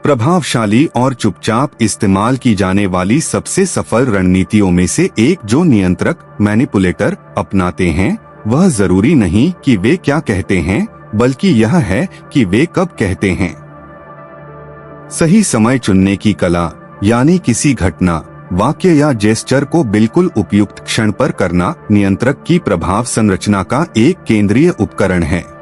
प्रभावशाली और चुपचाप इस्तेमाल की जाने वाली सबसे सफल रणनीतियों में से एक जो नियंत्रक मैनिपुलेटर अपनाते हैं, वह जरूरी नहीं कि वे क्या कहते हैं, बल्कि यह है कि वे कब कहते हैं। सही समय चुनने की कला, यानी किसी घटना, वाक्य या जेस्चर को बिल्कुल उपयुक्त क्षण पर करना, नियंत्रक की प्रभाव संरचना का एक केंद्रीय उपकरण है।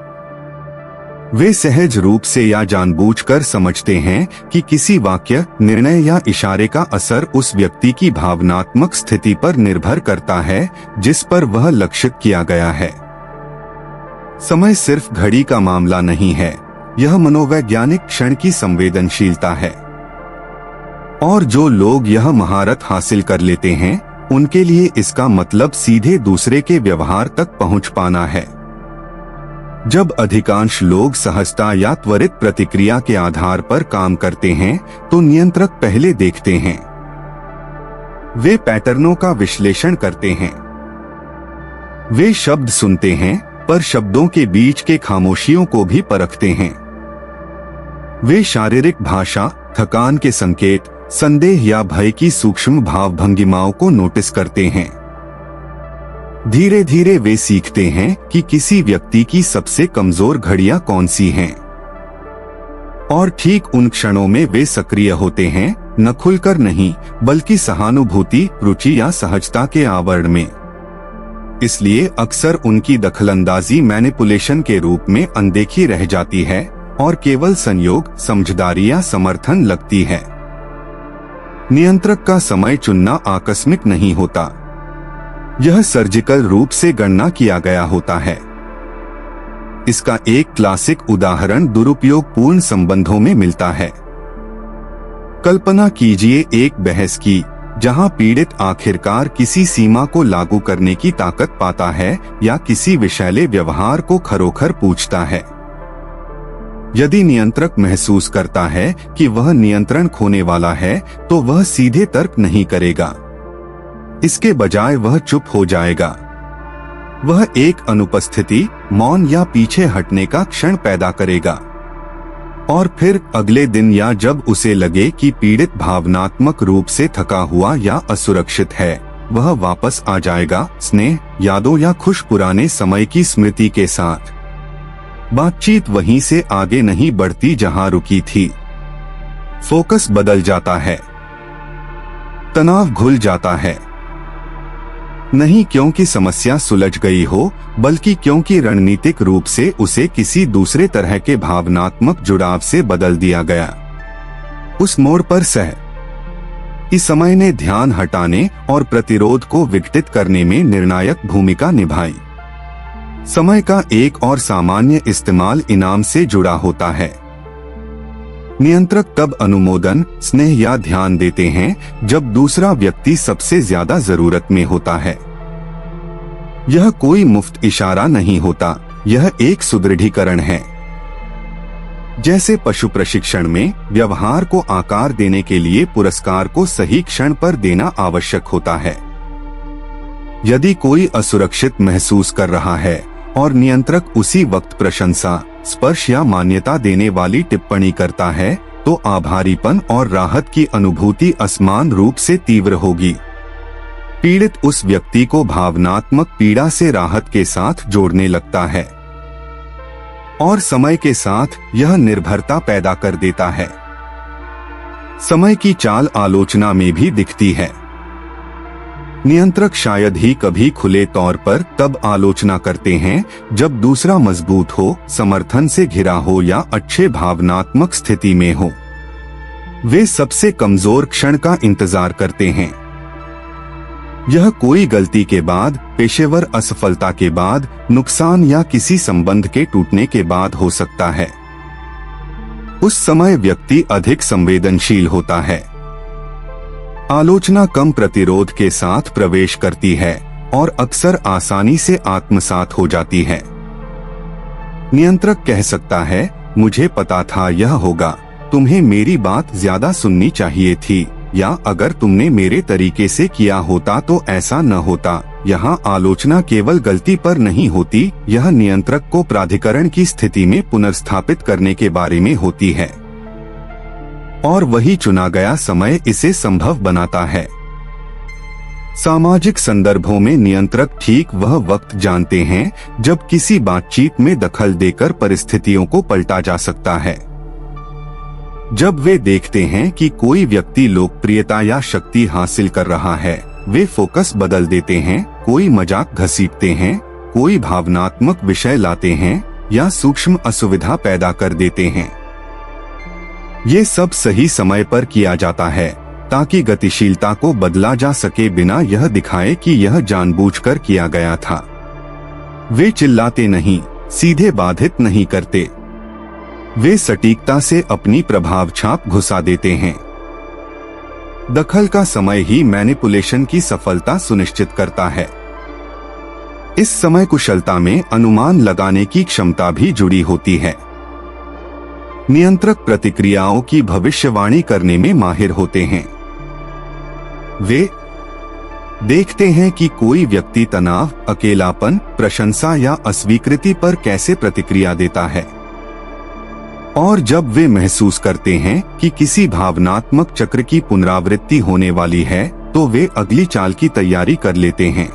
वे सहज रूप से या जानबूझकर समझते हैं कि किसी वाक्य, निर्णय या इशारे का असर उस व्यक्ति की भावनात्मक स्थिति पर निर्भर करता है जिस पर वह लक्षित किया गया है। समय सिर्फ घड़ी का मामला नहीं है, यह मनोवैज्ञानिक क्षण की संवेदनशीलता है। और जो लोग यह महारत हासिल कर लेते हैं, उनके लिए इसका मतलब सीधे दूसरे के व्यवहार तक पहुंच पाना है। जब अधिकांश लोग सहजता या त्वरित प्रतिक्रिया के आधार पर काम करते हैं, तो नियंत्रक पहले देखते हैं। वे पैटर्नों का विश्लेषण करते हैं। वे शब्द सुनते हैं, पर शब्दों के बीच के खामोशियों को भी परखते हैं। वे शारीरिक भाषा, थकान के संकेत, संदेह या भय की सूक्ष्म भाव भंगिमाओं को नोटिस करते हैं। धीरे धीरे वे सीखते हैं कि किसी व्यक्ति की सबसे कमजोर घड़ियां कौन सी हैं। और ठीक उन क्षणों में वे सक्रिय होते हैं, न खुलकर नहीं, बल्कि सहानुभूति, रुचि या सहजता के आवरण में। इसलिए अक्सर उनकी दखलंदाजी मैनिपुलेशन के रूप में अनदेखी रह जाती है और केवल संयोग, समझदारी या समर्थन लगती है। नियंत्रक का समय चुनना आकस्मिक नहीं होता, यह सर्जिकल रूप से गणना किया गया होता है। इसका एक क्लासिक उदाहरण दुरुपयोगपूर्ण संबंधों में मिलता है। कल्पना कीजिए एक बहस की, जहां पीड़ित आखिरकार किसी सीमा को लागू करने की ताकत पाता है या किसी विषैले व्यवहार को खरोखर पूछता है। यदि नियंत्रक महसूस करता है कि वह नियंत्रण खोने वाला है, तो वह सीधे तर्क नहीं करेगा। इसके बजाय वह चुप हो जाएगा। वह एक अनुपस्थिति, मौन या पीछे हटने का क्षण पैदा करेगा। और फिर अगले दिन या जब उसे लगे कि पीड़ित भावनात्मक रूप से थका हुआ या असुरक्षित है, वह वापस आ जाएगा, स्नेह, यादों या खुश पुराने समय की स्मृति के साथ। बातचीत वहीं से आगे नहीं बढ़ती जहां रुकी थी। फोकस बदल जाता है, तनाव घुल जाता है। नहीं क्योंकि समस्या सुलझ गई हो, बल्कि क्योंकि रणनीतिक रूप से उसे किसी दूसरे तरह के भावनात्मक जुड़ाव से बदल दिया गया। उस मोड़ पर इस समय ने ध्यान हटाने और प्रतिरोध को विघटित करने में निर्णायक भूमिका निभाई। समय का एक और सामान्य इस्तेमाल इनाम से जुड़ा होता है। नियंत्रक तब अनुमोदन, स्नेह या ध्यान देते हैं जब दूसरा व्यक्ति सबसे ज्यादा जरूरत में होता है। यह कोई मुफ्त इशारा नहीं होता, यह एक सुदृढ़ीकरण है। जैसे पशु प्रशिक्षण में व्यवहार को आकार देने के लिए पुरस्कार को सही क्षण पर देना आवश्यक होता है। यदि कोई असुरक्षित महसूस कर रहा है और नियंत्रक उसी वक्त प्रशंसा, स्पर्श या मान्यता देने वाली टिप्पणी करता है, तो आभारीपन और राहत की अनुभूति असमान रूप से तीव्र होगी। पीड़ित उस व्यक्ति को भावनात्मक पीड़ा से राहत के साथ जोड़ने लगता है और समय के साथ यह निर्भरता पैदा कर देता है। समय की चाल आलोचना में भी दिखती है। नियंत्रक शायद ही कभी खुले तौर पर तब आलोचना करते हैं जब दूसरा मजबूत हो, समर्थन से घिरा हो या अच्छे भावनात्मक स्थिति में हो। वे सबसे कमजोर क्षण का इंतजार करते हैं। यह कोई गलती के बाद, पेशेवर असफलता के बाद, नुकसान या किसी संबंध के टूटने के बाद हो सकता है। उस समय व्यक्ति अधिक संवेदनशील होता है। आलोचना कम प्रतिरोध के साथ प्रवेश करती है और अक्सर आसानी से आत्मसात हो जाती है। नियंत्रक कह सकता है, मुझे पता था यह होगा, तुम्हें मेरी बात ज्यादा सुननी चाहिए थी, या अगर तुमने मेरे तरीके से किया होता तो ऐसा न होता। यहाँ आलोचना केवल गलती पर नहीं होती, यह नियंत्रक को प्राधिकरण की स्थिति में पुनर्स्थापित करने के बारे में होती है। और वही चुना गया समय इसे संभव बनाता है। सामाजिक संदर्भों में नियंत्रक ठीक वह वक्त जानते हैं जब किसी बातचीत में दखल देकर परिस्थितियों को पलटा जा सकता है। जब वे देखते हैं कि कोई व्यक्ति लोकप्रियता या शक्ति हासिल कर रहा है, वे फोकस बदल देते हैं, कोई मजाक घसीटते हैं, कोई भावनात्मक विषय लाते हैं या सूक्ष्म असुविधा पैदा कर देते हैं। ये सब सही समय पर किया जाता है ताकि गतिशीलता को बदला जा सके बिना यह दिखाए कि यह जानबूझकर किया गया था। वे चिल्लाते नहीं, सीधे बाधित नहीं करते। वे सटीकता से अपनी प्रभाव छाप घुसा देते हैं। दखल का समय ही मैनिपुलेशन की सफलता सुनिश्चित करता है। इस समय कुशलता में अनुमान लगाने की क्षमता भी जुड़ी होती है। नियंत्रक प्रतिक्रियाओं की भविष्यवाणी करने में माहिर होते हैं। वे देखते हैं कि कोई व्यक्ति तनाव, अकेलापन, प्रशंसा या अस्वीकृति पर कैसे प्रतिक्रिया देता है। और जब वे महसूस करते हैं कि किसी भावनात्मक चक्र की पुनरावृत्ति होने वाली है, तो वे अगली चाल की तैयारी कर लेते हैं।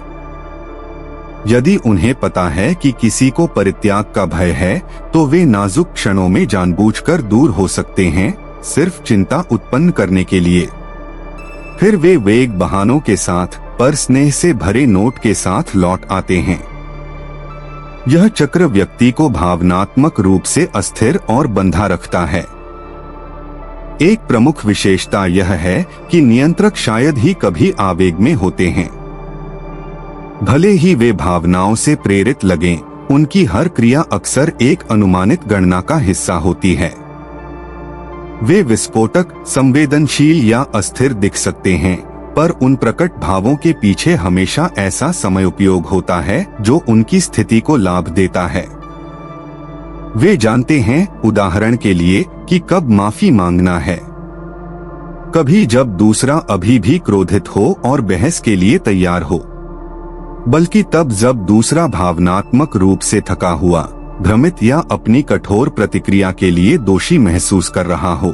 यदि उन्हें पता है कि किसी को परित्याग का भय है, तो वे नाजुक क्षणों में जानबूझकर दूर हो सकते हैं, सिर्फ चिंता उत्पन्न करने के लिए। फिर वे वेग बहानों के साथ, पर स्नेह से भरे नोट के साथ लौट आते हैं। यह चक्र व्यक्ति को भावनात्मक रूप से अस्थिर और बंधा रखता है। एक प्रमुख विशेषता यह है कि नियंत्रक शायद ही कभी आवेग में होते हैं। भले ही वे भावनाओं से प्रेरित लगें, उनकी हर क्रिया अक्सर एक अनुमानित गणना का हिस्सा होती है। वे विस्फोटक, संवेदनशील या अस्थिर दिख सकते हैं, पर उन प्रकट भावों के पीछे हमेशा ऐसा समय उपयोग होता है जो उनकी स्थिति को लाभ देता है। वे जानते हैं, उदाहरण के लिए, कि कब माफी मांगना है, कभी जब दूसरा अभी भी क्रोधित हो और बहस के लिए तैयार हो, बल्कि तब जब दूसरा भावनात्मक रूप से थका हुआ, भ्रमित या अपनी कठोर प्रतिक्रिया के लिए दोषी महसूस कर रहा हो।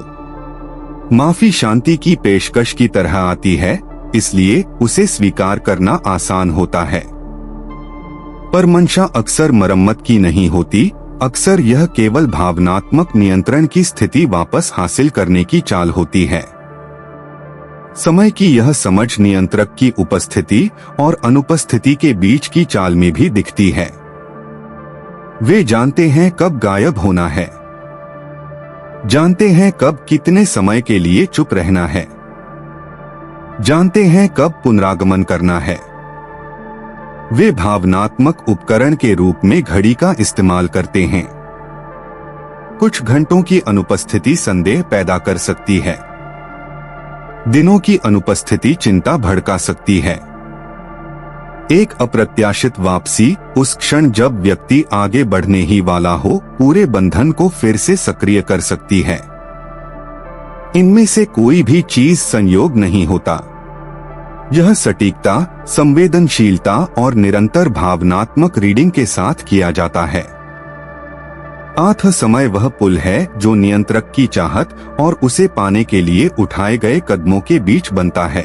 माफी शांति की पेशकश की तरह आती है, इसलिए उसे स्वीकार करना आसान होता है। पर मंशा अक्सर मरम्मत की नहीं होती, अक्सर यह केवल भावनात्मक नियंत्रण की स्थिति वापस हासिल करने की चाल होती है। समय की यह समझ नियंत्रक की उपस्थिति और अनुपस्थिति के बीच की चाल में भी दिखती है। वे जानते हैं कब गायब होना है, जानते हैं कब कितने समय के लिए चुप रहना है, जानते हैं कब पुनरागमन करना है। वे भावनात्मक उपकरण के रूप में घड़ी का इस्तेमाल करते हैं। कुछ घंटों की अनुपस्थिति संदेह पैदा कर सकती है, दिनों की अनुपस्थिति चिंता भड़का सकती है। एक अप्रत्याशित वापसी, उस क्षण जब व्यक्ति आगे बढ़ने ही वाला हो, पूरे बंधन को फिर से सक्रिय कर सकती है। इनमें से कोई भी चीज संयोग नहीं होता। यह सटीकता, संवेदनशीलता और निरंतर भावनात्मक रीडिंग के साथ किया जाता है। आत्म समय वह पुल है जो नियंत्रक की चाहत और उसे पाने के लिए उठाए गए कदमों के बीच बनता है।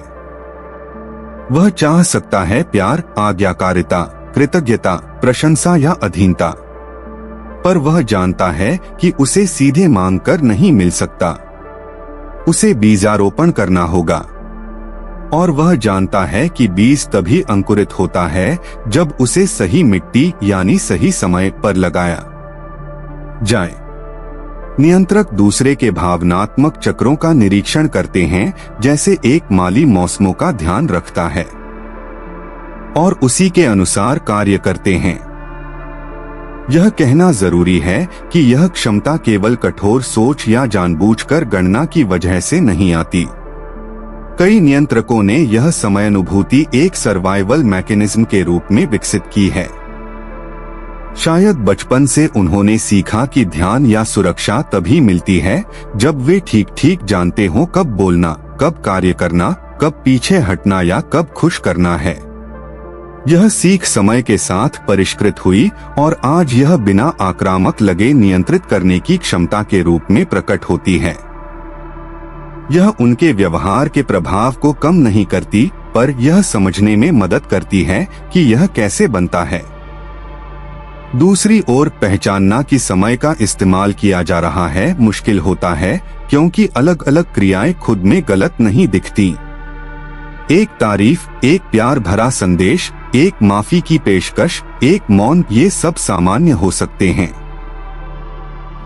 वह चाह सकता है प्यार, आज्ञाकारिता, कृतज्ञता, प्रशंसा या अधीनता, पर वह जानता है कि उसे सीधे मांगकर नहीं मिल सकता। उसे बीजारोपण करना होगा, और वह जानता है कि बीज तभी अंकुरित होता है जब उसे सही मिट्टी यानी सही समय पर लगाया जाए। नियंत्रक दूसरे के भावनात्मक चक्रों का निरीक्षण करते हैं, जैसे एक माली मौसमों का ध्यान रखता है, और उसी के अनुसार कार्य करते हैं। यह कहना जरूरी है कि यह क्षमता केवल कठोर सोच या जानबूझकर गणना की वजह से नहीं आती। कई नियंत्रकों ने यह समयानुभूति एक सर्वाइवल मैकेनिज्म के रूप में विकसित की है। शायद बचपन से उन्होंने सीखा कि ध्यान या सुरक्षा तभी मिलती है जब वे ठीक ठीक जानते हों कब बोलना, कब कार्य करना, कब पीछे हटना या कब खुश करना है। यह सीख समय के साथ परिष्कृत हुई और आज यह बिना आक्रामक लगे नियंत्रित करने की क्षमता के रूप में प्रकट होती है। यह उनके व्यवहार के प्रभाव को कम नहीं करती, पर यह समझने में मदद करती है कि यह कैसे बनता है। दूसरी ओर पहचानना कि समय का इस्तेमाल किया जा रहा है मुश्किल होता है, क्योंकि अलग अलग क्रियाएं खुद में गलत नहीं दिखती। एक तारीफ, एक प्यार भरा संदेश, एक माफी की पेशकश, एक मौन, ये सब सामान्य हो सकते हैं।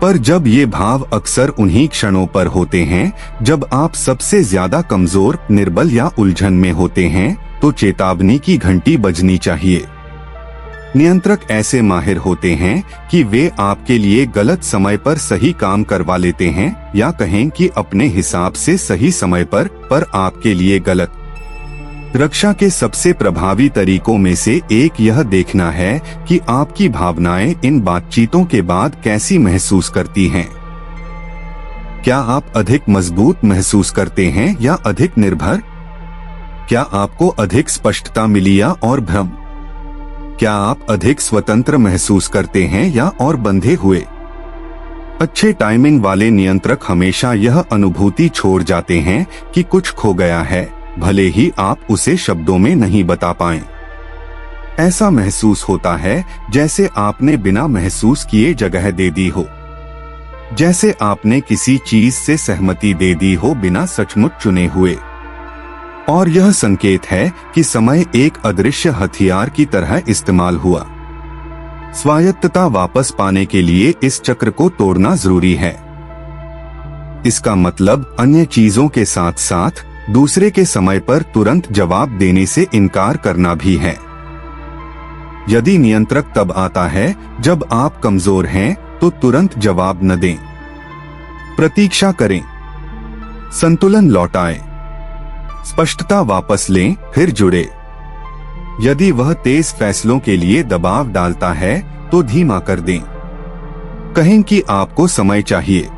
पर जब ये भाव अक्सर उन्हीं क्षणों पर होते हैं जब आप सबसे ज्यादा कमजोर, निर्बल या उलझन में होते हैं, तो चेतावनी की घंटी बजनी चाहिए। नियंत्रक ऐसे माहिर होते हैं कि वे आपके लिए गलत समय पर सही काम करवा लेते हैं, या कहें कि अपने हिसाब से सही समय पर आपके लिए गलत। रक्षा के सबसे प्रभावी तरीकों में से एक यह देखना है कि आपकी भावनाएं इन बातचीतों के बाद कैसी महसूस करती हैं। क्या आप अधिक मजबूत महसूस करते हैं या अधिक निर्भर? क्या आपको अधिक स्पष्टता मिली या और भ्रम? क्या आप अधिक स्वतंत्र महसूस करते हैं या और बंधे हुए? अच्छे टाइमिंग वाले नियंत्रक हमेशा यह अनुभूति छोड़ जाते हैं कि कुछ खो गया है, भले ही आप उसे शब्दों में नहीं बता पाएं। ऐसा महसूस होता है जैसे आपने बिना महसूस किए जगह दे दी हो, जैसे आपने किसी चीज से सहमति दे दी हो बिना सचमुच चुने हुए। और यह संकेत है कि समय एक अदृश्य हथियार की तरह इस्तेमाल हुआ। स्वायत्तता वापस पाने के लिए इस चक्र को तोड़ना जरूरी है। इसका मतलब अन्य चीजों के साथ साथ दूसरे के समय पर तुरंत जवाब देने से इनकार करना भी है। यदि नियंत्रक तब आता है जब आप कमजोर हैं, तो तुरंत जवाब न दें। प्रतीक्षा करें, संतुलन लौटाएं, स्पष्टता वापस लें, फिर जुड़े। यदि वह तेज फैसलों के लिए दबाव डालता है तो धीमा कर दें। कहें कि आपको समय चाहिए।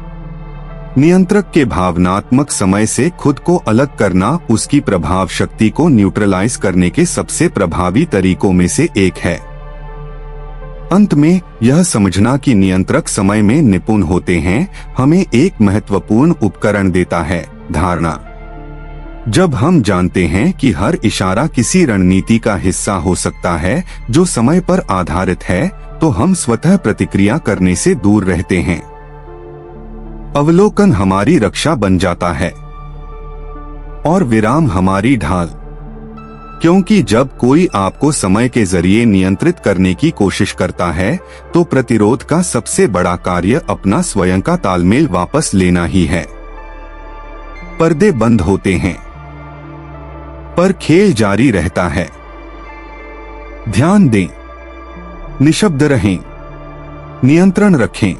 नियंत्रक के भावनात्मक समय से खुद को अलग करना उसकी प्रभाव शक्ति को न्यूट्रलाइज करने के सबसे प्रभावी तरीकों में से एक है। अंत में यह समझना कि नियंत्रक समय में निपुण होते हैं हमें एक महत्वपूर्ण उपकरण देता है, धारणा। जब हम जानते हैं कि हर इशारा किसी रणनीति का हिस्सा हो सकता है जो समय पर आधारित है, तो हम स्वतः प्रतिक्रिया करने से दूर रहते हैं। अवलोकन हमारी रक्षा बन जाता है और विराम हमारी ढाल, क्योंकि जब कोई आपको समय के जरिए नियंत्रित करने की कोशिश करता है, तो प्रतिरोध का सबसे बड़ा कार्य अपना स्वयं का तालमेल वापस लेना ही है। पर्दे बंद होते हैं, पर खेल जारी रहता है। ध्यान दें, निशब्द रहें, नियंत्रण रखें।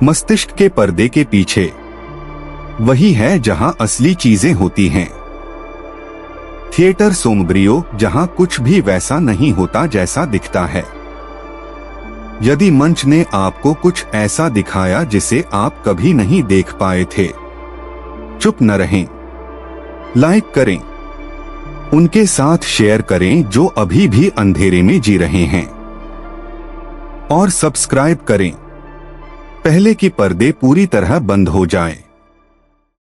मस्तिष्क के पर्दे के पीछे वही है जहां असली चीजें होती हैं। थिएटर सोमब्रियो, जहां कुछ भी वैसा नहीं होता जैसा दिखता है। यदि मंच ने आपको कुछ ऐसा दिखाया जिसे आप कभी नहीं देख पाए थे, चुप न रहें, लाइक करें, उनके साथ शेयर करें जो अभी भी अंधेरे में जी रहे हैं, और सब्सक्राइब करें पहले कि पर्दे पूरी तरह बंद हो जाएं।